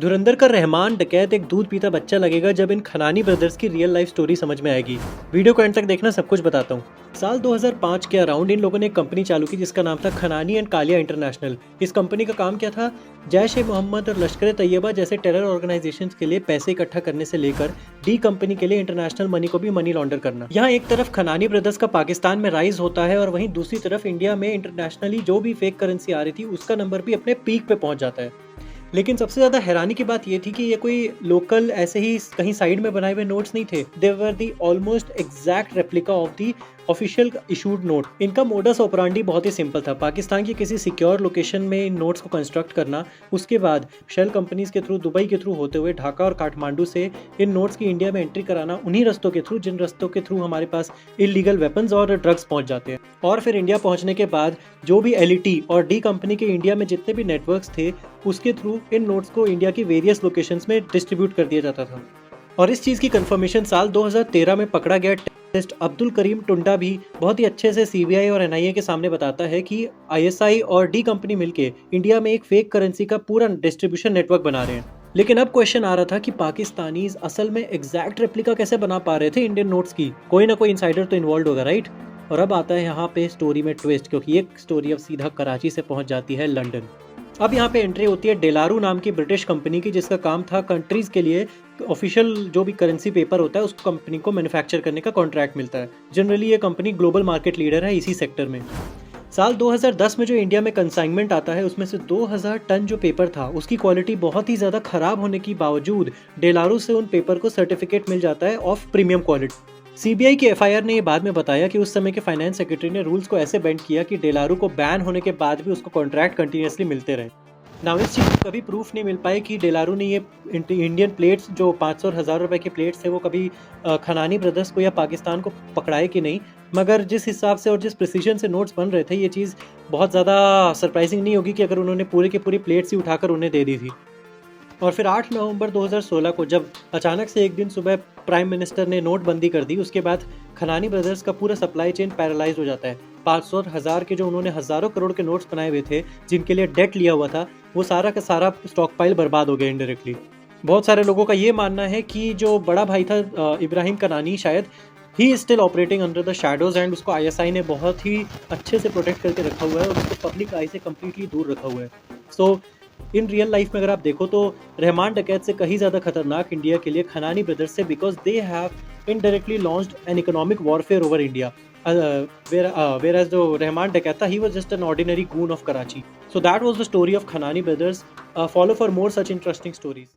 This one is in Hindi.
धुरंधर का रहमान डकैत एक दूध पीता बच्चा लगेगा जब इन खनानी ब्रदर्स की रियल लाइफ स्टोरी समझ में आएगी। वीडियो को एंड तक देखना, सब कुछ बताता हूँ। साल 2005 के अराउंड इन लोगों ने एक कंपनी चालू की जिसका नाम था खनानी एंड कालिया इंटरनेशनल। इस कंपनी का काम क्या था? जैश ए मोहम्मद और लश्कर तैयबा जैसे टेरर ऑर्गेनाइजेशंस के लिए पैसे इकट्ठा करने से लेकर डी कंपनी के लिए इंटरनेशनल मनी को भी मनी लॉन्डर करना। यहाँ एक तरफ खनानी ब्रदर्स का पाकिस्तान में राइज होता है और वहीं दूसरी तरफ इंडिया में इंटरनेशनली जो भी फेक करेंसी आ रही थी उसका नंबर भी अपने पीक पे पहुंच जाता है। लेकिन सबसे ज़्यादा हैरानी की बात ये थी कि ये कोई लोकल ऐसे ही कहीं साइड में बनाए हुए नोट्स नहीं थे। They were the almost exact replica of the official issued note. इनका मोडस ऑपरांडी बहुत ही सिंपल था। पाकिस्तान की किसी सिक्योर लोकेशन में इन नोट्स को कंस्ट्रक्ट करना, उसके बाद शेल कंपनीज के थ्रू दुबई के थ्रू होते हुए ढाका और काठमांडू से इन नोट्स की इंडिया में एंट्री कराना, उन्हीं रस्तों के थ्रू जिन रस्तों के थ्रू हमारे पास इलीगल वेपन्स और ड्रग्स पहुंच जाते हैं। और फिर इंडिया पहुंचने के बाद जो भी एलईटी और डी कंपनी के इंडिया में जितने भी नेटवर्क्स थे उसके थ्रू इन नोट्स को इंडिया की वेरियस लोकेशंस में डिस्ट्रीब्यूट कर दिया जाता था। और इस चीज़ की कंफर्मेशन साल 2013 में पकड़ा गया टेररिस्ट अब्दुल करीम टुंडा भी बहुत ही अच्छे से सीबीआई और एनआईए के सामने बताता है कि आईएसआई और डी कंपनी मिलके इंडिया में एक फेक करेंसी का पूरा डिस्ट्रीब्यूशन नेटवर्क बना रहे हैं। लेकिन अब क्वेश्चन आ रहा था कि पाकिस्तानीज असल में एग्जैक्ट रेप्लिका कैसे बना पा रहे थे इंडियन नोट्स की? कोई ना कोई इनसाइडर तो इन्वॉल्व होगा, राइट? और अब आता है यहाँ पे स्टोरी में ट्विस्ट, क्योंकि एक स्टोरी अब सीधा कराची से पहुंच जाती है लंदन। अब यहाँ पे एंट्री होती है डेलारू नाम की ब्रिटिश कंपनी की, जिसका काम था कंट्रीज के लिए ऑफिशियल जो भी करेंसी पेपर होता है उसको कंपनी को मैन्युफैक्चर करने का कॉन्ट्रैक्ट मिलता है। जनरली ये कंपनी ग्लोबल मार्केट लीडर है इसी सेक्टर में। साल 2010 में जो इंडिया में कंसाइनमेंट आता है उसमें से 2000 टन जो पेपर था उसकी क्वालिटी बहुत ही ज़्यादा खराब होने के बावजूद डेलारू से उन पेपर को सर्टिफिकेट मिल जाता है ऑफ प्रीमियम क्वालिटी। सीबीआई की एफआईआर ने ये बाद में बताया कि उस समय के फाइनेंस सेक्रेटरी ने रूल्स को ऐसे बेंड किया कि डेलारू को बैन होने के बाद भी उसको कॉन्ट्रैक्ट कंटिन्यूसली मिलते रहे। नाउ इस चीज़ को कभी प्रूफ नहीं मिल पाए कि डेलारू ने ये इंडियन प्लेट्स जो 500 और 1000 रुपए के प्लेट्स थे वो कभी खनानी ब्रदर्स को या पाकिस्तान को पकड़ाए कि नहीं। मगर जिस हिसाब से और जिस प्रिसीजन से नोट्स बन रहे थे ये चीज़ बहुत ज़्यादा सरप्राइजिंग नहीं होगी कि अगर उन्होंने पूरे के पूरी प्लेट्स ही उठाकर उन्हें दे दी थी। और फिर 8 नवंबर 2016 को जब अचानक से एक दिन सुबह प्राइम मिनिस्टर ने नोटबंदी कर दी, उसके बाद खनानी ब्रदर्स का पूरा सप्लाई चेन पैरालाइज हो जाता है। 500 और 1000 के जो उन्होंने हज़ारों करोड़ के नोट्स बनाए हुए थे जिनके लिए डेट लिया हुआ था, वो सारा का सारा स्टॉक पाइल बर्बाद हो गया इनडायरेक्टली। बहुत सारे लोगों का ये मानना है कि जो बड़ा भाई था इब्राहिम कनानी, शायद he is still operating under the shadows and उसको आईएसआई ने बहुत ही अच्छे से प्रोटेक्ट करके रखा हुआ है और उसको पब्लिक आई से कम्प्लीटली दूर रखा हुआ है। सो इन रियल लाइफ में अगर आप देखो तो रहमान डकैत से कहीं ज़्यादा खतरनाक इंडिया के लिए खनानी ब्रदर्स से, because they have indirectly launched an economic warfare over India. whereas जो रहमान डकैत था, he was just an ordinary goon of Karachi. So that was the story of Khanani brothers. Follow for more such interesting stories.